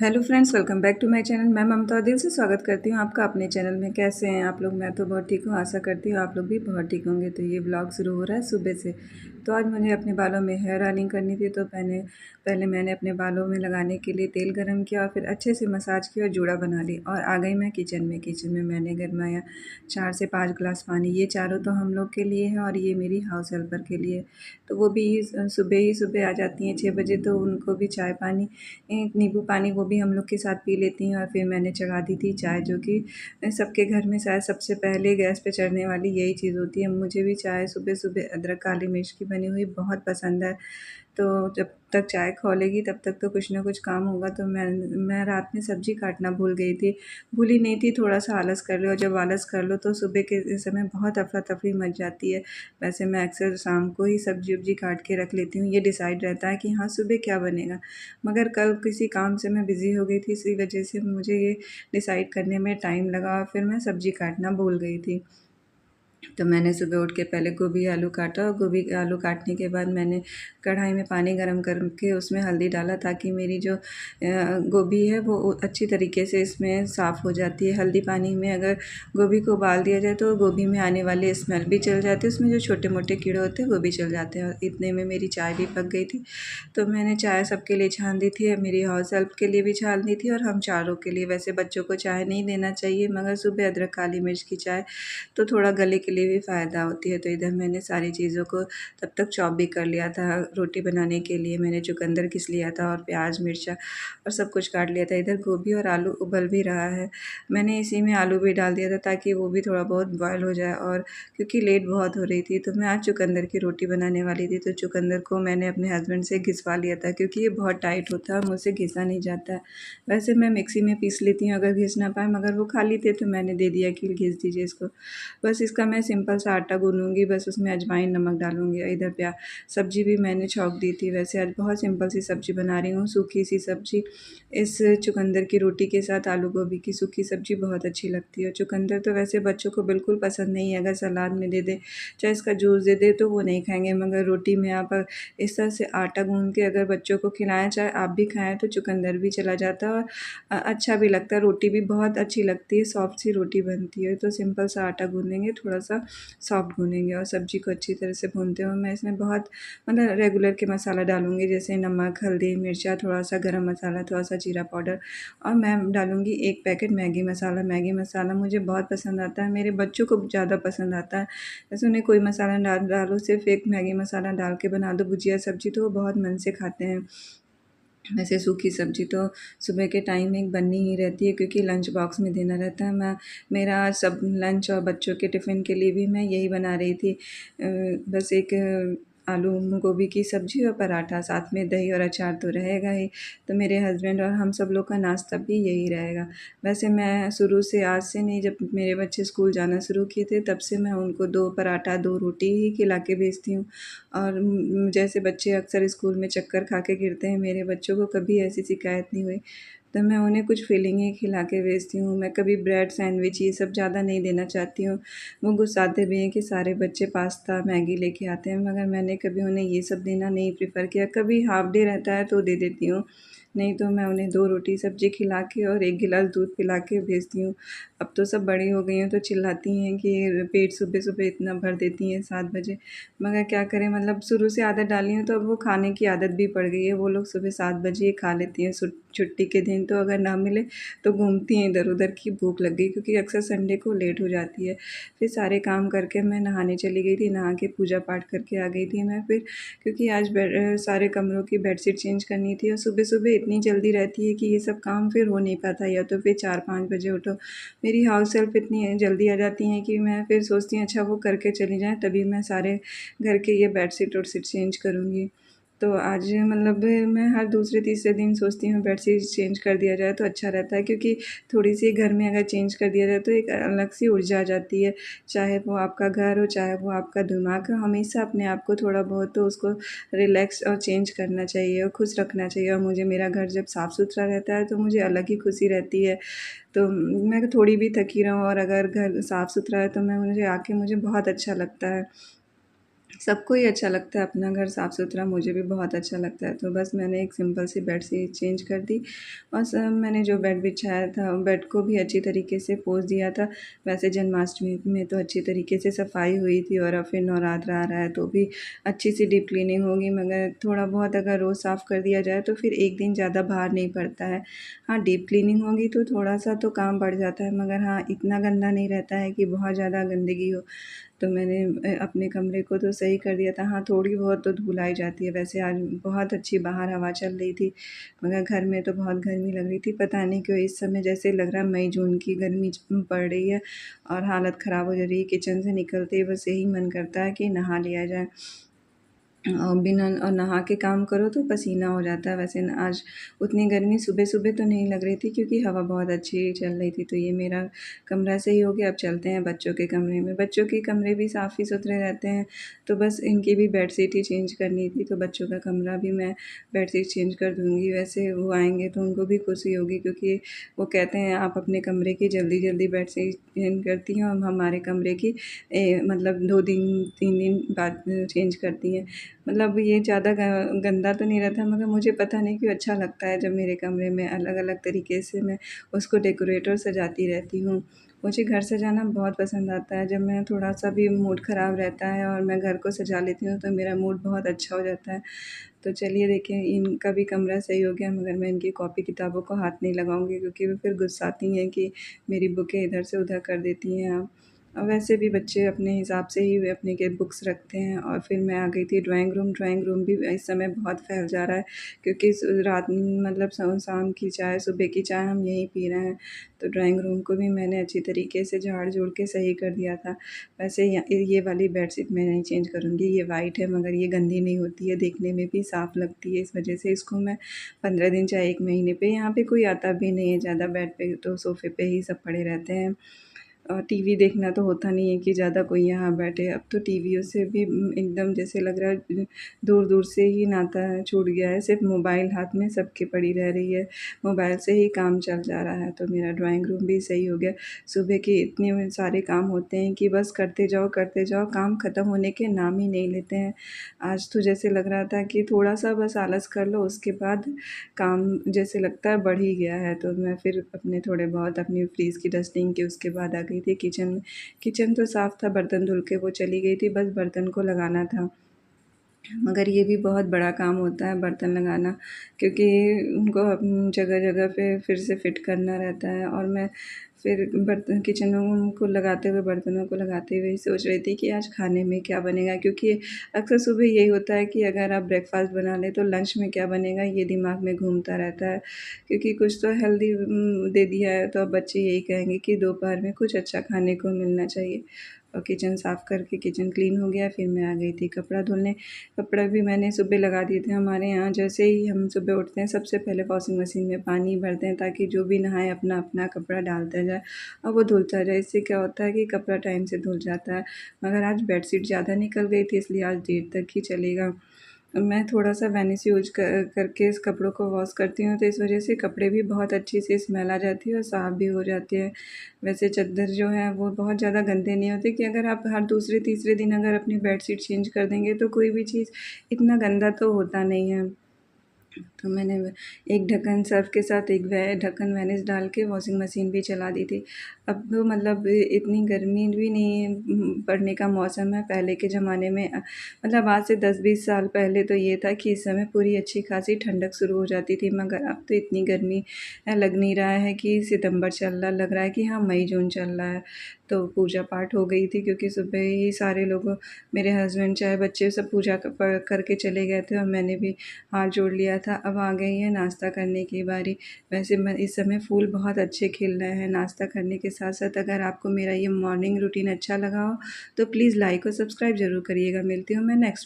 Hello friends, welcome back to my channel. मैं ममता और दिल से स्वागत करती हूँ आपका अपने चैनल में। कैसे हैं आप लोग? मैं तो बहुत ठीक हूँ। आशा करती हूँ आप लोग भी बहुत ठीक होंगे। तो ये ब्लॉग शुरू हो रहा है सुबह से। तो आज मुझे अपने बालों में हेयर ऑयलिंग करनी थी। तो पहले पहले मैंने अपने बालों में लगाने के लिए तेल गर्म किया और फिर अच्छे से मसाज किया और जूड़ा बना ली। और आ गई मैं किचन में मैंने गरमाया 4 से 5 ग्लास पानी। ये चारों तो हम लोग के लिए है और ये मेरी हाउस हेल्पर के लिए। तो वो भी सुबह आ जाती हैं 6 बजे। तो उनको भी चाय पानी, नींबू पानी वो भी हम लोग के साथ पी लेती हैं। और फिर मैंने चढ़ा दी थी चाय, जो कि सबके घर में शायद सबसे पहले गैस पे चढ़ने वाली यही चीज़ होती है। मुझे भी चाय सुबह-सुबह अदरक काली मिर्च की बनी हुई बहुत पसंद है। तो जब तक चाय खौलेगी तब तक तो कुछ ना कुछ काम होगा। तो मैं रात में सब्ज़ी काटना भूल गई थी। भूली नहीं थी, थोड़ा-सा आलस कर लो, और जब आलस कर लो तो सुबह के समय बहुत अफ़रा-तफ़री मच जाती है। वैसे मैं अक्सर शाम को ही सब्ज़ी-वब्ज़ी काट के रख लेती हूँ। ये डिसाइड रहता है कि हाँ, सुबह क्या बनेगा। मगर कल किसी काम से मैं बिज़ी हो गई थी, इसी वजह से मुझे ये डिसाइड करने में टाइम लगा और फिर मैं सब्ज़ी काटना भूल गई थी। तो मैंने सुबह उठ के पहले गोभी आलू काटा, और गोभी आलू काटने के बाद मैंने कढ़ाई में पानी गरम करके उसमें हल्दी डाला, ताकि मेरी जो गोभी है वो अच्छी तरीके से इसमें साफ़ हो जाती है। हल्दी पानी में अगर गोभी को उबाल दिया जाए तो गोभी में आने वाली स्मेल भी चल जाती है, उसमें जो छोटे-मोटे कीड़े होते हैं वो भी चल जाते हैं। और इतने में मेरी चाय भी पक गई थी। तो मैंने चाय सबके लिए छान दी थी, मेरी हाउस हेल्प के लिए भी छान दी थी और हम चारों के लिए। वैसे बच्चों को चाय नहीं देना चाहिए, मगर सुबह अदरक काली मिर्च की चाय तो थोड़ा गले के लिए भी फ़ायदा होती है। तो इधर मैंने सारी चीज़ों को तब तक चॉप भी कर लिया था। रोटी बनाने के लिए मैंने चुकंदर घिस लिया था और प्याज, मिर्चा और सब कुछ काट लिया था। इधर गोभी और आलू उबल भी रहा है। मैंने इसी में आलू भी डाल दिया था, ताकि वो भी थोड़ा बहुत बॉयल हो जाए। और क्योंकि लेट बहुत हो रही थी, तो मैं आज चुकंदर की रोटी बनाने वाली थी। तो चुकंदर को मैंने अपने हस्बैंड से घिसवा लिया था, क्योंकि ये बहुत टाइट होता है और मुझसे घिसा नहीं जाता है। वैसे मैं मिक्सी में पीस लेती हूँ अगर घिस ना पाए, मगर वो खाली थे तो मैंने दे दिया कि घिस दीजिए इसको। बस इसका मैं सिंपल सा आटा गूँथूँगी, बस उसमें अजवाइन, नमक डालूँगी। इधर सब्ज़ी भी मैंने छौंक दी थी। वैसे आज बहुत सिंपल सी सब्ज़ी बना रही हूँ, सूखी सी सब्ज़ी। इस चुकंदर की रोटी के साथ आलू गोभी की सूखी सब्ज़ी बहुत अच्छी लगती है। चुकंदर तो वैसे बच्चों को बिल्कुल पसंद नहीं है, अगर सलाद में दे दें, चाहे इसका जूस दे दें तो वो नहीं खाएँगे। मगर रोटी में आप इस तरह से आटा गूँथ के अगर बच्चों को खिलाएँ, चाहे आप भी खाएँ, तो चुकंदर भी चला जाता है और अच्छा भी लगता है। रोटी भी बहुत अच्छी लगती है, सॉफ्ट सी रोटी बनती है। तो सिंपल सा आटा गूँथेंगे, थोड़ा-सा सॉफ्ट भूनेंगे और सब्ज़ी को अच्छी तरह से भूनते हुए मैं इसमें बहुत मतलब रेगुलर के मसाला डालूँगी, जैसे नमक, हल्दी, मिर्चा, थोड़ा-सा गरम मसाला, थोड़ा-सा जीरा पाउडर, और मैं डालूँगी 1 पैकेट मैगी मसाला। मैगी मसाला मुझे बहुत पसंद आता है, मेरे बच्चों को ज़्यादा पसंद आता है। जैसे उन्हें कोई मसाला ना डालो, सिर्फ़ एक मैगी मसाला डाल के बना दो भुजिया सब्ज़ी, तो वो बहुत मन से खाते हैं। वैसे सूखी सब्ज़ी तो सुबह के टाइम में बननी ही रहती है, क्योंकि लंच बॉक्स में देना रहता है। मेरा सब लंच और बच्चों के टिफ़िन के लिए भी मैं यही बना रही थी। बस एक आलू गोभी की सब्ज़ी और पराठा, साथ में दही और अचार तो रहेगा ही। तो मेरे हस्बैंड और हम सब लोग का नाश्ता भी यही रहेगा। वैसे मैं शुरू से, आज से नहीं, जब मेरे बच्चे स्कूल जाना शुरू किए थे तब से मैं उनको 2 पराठा, 2 रोटी ही खिला के भेजती हूँ। और जैसे बच्चे अक्सर स्कूल में चक्कर खा के गिरते हैं, मेरे बच्चों को कभी ऐसी शिकायत नहीं हुई। तो मैं उन्हें कुछ फ़िलिंग ही खिला के भेजती हूँ। मैं कभी ब्रेड सैंडविच ये सब ज़्यादा नहीं देना चाहती हूँ। वो गुस्साते भी हैं कि सारे बच्चे पास्ता, मैगी लेके आते हैं, मगर मैंने कभी उन्हें ये सब देना नहीं प्रेफ़र किया। कभी हाफ़ डे रहता है तो दे देती हूँ, नहीं तो मैं उन्हें 2 रोटी सब्ज़ी खिला के और 1 गिलास दूध पिला के भेजती हूँ। अब तो सब बड़ी हो गई हैं, तो चिल्लाती हैं कि पेट सुबह-सुबह इतना भर देती हैं 7 बजे। मगर क्या करें, मतलब शुरू से आदत डाली है, तो अब वो खाने की आदत भी पड़ गई है। वो लोग सुबह 7 बजे ही खा लेती हैं। छुट्टी के दिन तो अगर ना मिले तो घूमती हैं इधर-उधर कि भूख लग गई, क्योंकि अक्सर संडे को लेट हो जाती है। फिर सारे काम करके मैं नहाने चली गई थी, नहा के पूजा-पाठ करके आ गई थी मैं फिर, क्योंकि आज सारे कमरों की बेडशीट चेंज करनी थी और सुबह-सुबह इतनी जल्दी रहती है कि ये सब काम फिर हो नहीं पाता, या तो फिर 4-5 बजे उठो। मेरी हाउस हेल्प इतनी जल्दी आ जाती हैं कि मैं फिर सोचती हूँ अच्छा वो करके चली जाएँ, तभी मैं सारे घर के ये बेडशीट-वेडशीट चेंज करूँगी। तो आज मतलब मैं हर दूसरे-तीसरे दिन सोचती हूँ बेडशीट चेंज कर दिया जाए तो अच्छा रहता है, क्योंकि थोड़ी-सी घर में अगर चेंज कर दिया जाए तो एक अलग-सी ऊर्जा आ जाती है। चाहे वो आपका घर हो, चाहे वो आपका दिमाग हो, हमेशा अपने आप को थोड़ा बहुत तो उसको रिलैक्स और चेंज करना चाहिए और खुश रखना चाहिए। और मुझे मेरा घर जब साफ़-सुथरा रहता है तो मुझे अलग ही खुशी रहती है। तो मैं थोड़ी भी थकी रहूँ और अगर घर साफ़-सुथरा है तो मुझे बहुत अच्छा लगता है। सबको ही अच्छा लगता है अपना घर साफ़-सुथरा, मुझे भी बहुत अच्छा लगता है। तो बस मैंने एक सिंपल सी बेडशीट चेंज कर दी और मैंने जो बेड बिछाया था, बेड को भी अच्छी तरीके से पोंछ दिया था। वैसे जन्माष्टमी में तो अच्छी तरीके से सफाई हुई थी और अब फिर नवरात्र आ रहा है तो भी अच्छी सी डीप क्लीनिंग होगी, मगर थोड़ा बहुत अगर रोज़ साफ़ कर दिया जाए तो फिर एक दिन ज़्यादा भार नहीं पड़ता है। हाँ, डीप क्लीनिंग होगी तो थोड़ा-सा तो काम बढ़ जाता है, मगर हाँ, इतना गंदा नहीं रहता है कि बहुत ज़्यादा गंदगी हो। तो मैंने अपने कमरे को तो सही कर दिया था। हाँ, थोड़ी बहुत तो धूल आ ही जाती है। वैसे आज बहुत अच्छी बाहर हवा चल रही थी, मगर घर में तो बहुत गर्मी लग रही थी। पता नहीं क्यों इस समय जैसे लग रहा है मई-जून की गर्मी पड़ रही है और हालत ख़राब हो जा रही है। किचन से निकलते ही बस यही मन करता है कि नहा लिया जाए। बिना नहा के काम करो तो पसीना हो जाता है। वैसे न आज उतनी गर्मी सुबह-सुबह तो नहीं लग रही थी क्योंकि हवा बहुत अच्छी चल रही थी। तो ये मेरा कमरा सही हो गया, अब चलते हैं बच्चों के कमरे में। बच्चों के कमरे भी साफ़ ही सुथरे रहते हैं, तो बस इनकी भी बेडशीट ही चेंज करनी थी, तो बच्चों का कमरा भी मैं बेडशीट चेंज कर दूँगी। वैसे वो आएँगे तो उनको भी खुशी होगी क्योंकि वो कहते हैं आप अपने कमरे की जल्दी-जल्दी बेडशीट चेंज करती हैं और हमारे कमरे की मतलब 2 दिन 3 दिन बाद चेंज करती हैं। मतलब ये ज़्यादा गंदा तो नहीं रहता मगर मुझे पता नहीं क्यों अच्छा लगता है जब मेरे कमरे में अलग-अलग तरीके से मैं उसको डेकोरेट और सजाती रहती हूँ। मुझे घर सजाना बहुत पसंद आता है, जब मैं थोड़ा-सा भी मूड ख़राब रहता है और मैं घर को सजा लेती हूँ तो मेरा मूड बहुत अच्छा हो जाता है। तो चलिए देखिए इनका भी कमरा सही हो गया, मगर मैं इनकी कॉपी किताबों को हाथ नहीं लगाऊँगी क्योंकि वो फिर गुस्साती हैं कि मेरी बुकें इधर से उधर कर देती हैं आप। और वैसे भी बच्चे अपने हिसाब से ही वे अपनी के बुक्स रखते हैं। और फिर मैं आ गई थी ड्राइंग रूम भी इस समय बहुत फैल जा रहा है क्योंकि रात मतलब शाम की चाय सुबह की चाय हम यहीं पी रहे हैं। तो ड्राइंग रूम को भी मैंने अच्छी तरीके से झाड़-झूड़ के सही कर दिया था। वैसे ये वाली बेडशीट मैं नहीं चेंज करूँगी, ये वाइट है मगर ये गंदी नहीं होती है, देखने में भी साफ़ लगती है, इस वजह से इसको मैं 15 दिन चाहे 1 महीने पे, यहाँ पे कोई आता भी नहीं है ज़्यादा, बेड पे तो सोफ़े पे ही सब पड़े रहते हैं। टीवी देखना तो होता नहीं है कि ज़्यादा कोई यहाँ बैठे। अब तो टीवियों से भी एकदम जैसे लग रहा है दूर-दूर से ही नाता छूट गया है, सिर्फ़ मोबाइल हाथ में सबके पड़ी रह रही है। मोबाइल से ही काम चल जा रहा है, तो मेरा ड्राइंग रूम भी सही हो गया। सुबह के इतने सारे काम होते हैं कि बस करते जाओ, काम ख़त्म होने के नाम ही नहीं लेते हैं। आज तो जैसे लग रहा था कि थोड़ा-सा बस आलस कर लो, उसके बाद काम जैसे लगता है बढ़ ही गया है। तो मैं फिर अपने थोड़े बहुत अपनी फ्रीज़ की डस्टिंग की उसके बाद आ गई थी किचन में। किचन तो साफ़ था, बर्तन धुल के वो चली गई थी, बस बर्तन को लगाना था। मगर ये भी बहुत बड़ा काम होता है बर्तन लगाना, क्योंकि उनको जगह-जगह पे फिर से फ़िट करना रहता है। और मैं फिर बर्तन किचनों को लगाते हुए, बर्तनों को लगाते हुए सोच रही थी कि आज खाने में क्या बनेगा? क्योंकि अक्सर सुबह यही होता है कि अगर आप ब्रेकफ़ास्ट बना लें तो लंच में क्या बनेगा ये दिमाग में घूमता रहता है। क्योंकि कुछ तो हेल्दी दे दिया है तो अब बच्चे यही कहेंगे कि दोपहर में कुछ अच्छा खाने को मिलना चाहिए। और किचन साफ़ करके किचन क्लीन हो गया, फिर मैं आ गई थी कपड़ा धुलने। कपड़े भी मैंने सुबह लगा दिए थे। हमारे यहाँ जैसे ही हम सुबह उठते हैं सबसे पहले वॉशिंग मशीन में पानी भरते हैं ताकि जो भी नहाए अपना-अपना कपड़ा डालता जाए और वो धुलता जाए। इससे क्या होता है कि कपड़ा टाइम से धुल जाता है। मगर आज बेडशीट ज़्यादा निकल गई थी इसलिए आज देर तक ही चलेगा। मैं थोड़ा-सा वैनिस यूज़ करके इस कपड़ों को वॉश करती हूँ, तो इस वज़ह से कपड़े भी बहुत अच्छी सी स्मेल आ जाती है और साफ़ भी हो जाते हैं। वैसे चद्दर जो है वो बहुत ज़्यादा गंदे नहीं होते कि अगर आप हर दूसरे-तीसरे दिन अगर अपनी बेडशीट चेंज कर देंगे तो कोई भी चीज़ इतना गंदा तो होता नहीं है। तो मैंने एक ढक्कन सर्फ़ के साथ एक ढक्कन वैनिस डाल के वॉशिंग मशीन भी चला दी थी। अब तो मतलब इतनी गर्मी भी नहीं है, पड़ने का मौसम है। पहले के ज़माने में मतलब आज से 10-20 साल पहले तो ये था कि इस समय पूरी अच्छी खासी ठंडक शुरू हो जाती थी, मगर अब तो इतनी गर्मी लग नहीं रहा है कि सितंबर चल रहा, लग रहा है कि हाँ मई-जून चल रहा है। तो पूजा पाठ हो गई थी क्योंकि सुबह ही सारे लोग, मेरे हस्बैंड चाहे बच्चे सब पूजा करके चले गए थे और मैंने भी हाथ जोड़ लिया था। अब आ गई है नाश्ता करने की बारी। वैसे मैं इस समय फूल बहुत अच्छे खिल रहे हैं। नाश्ता करने के साथ-साथ अगर आपको मेरा ये मॉर्निंग रूटीन अच्छा लगा हो, तो प्लीज़ लाइक और सब्सक्राइब ज़रूर करिएगा। मिलती हूँ मैं नेक्स्ट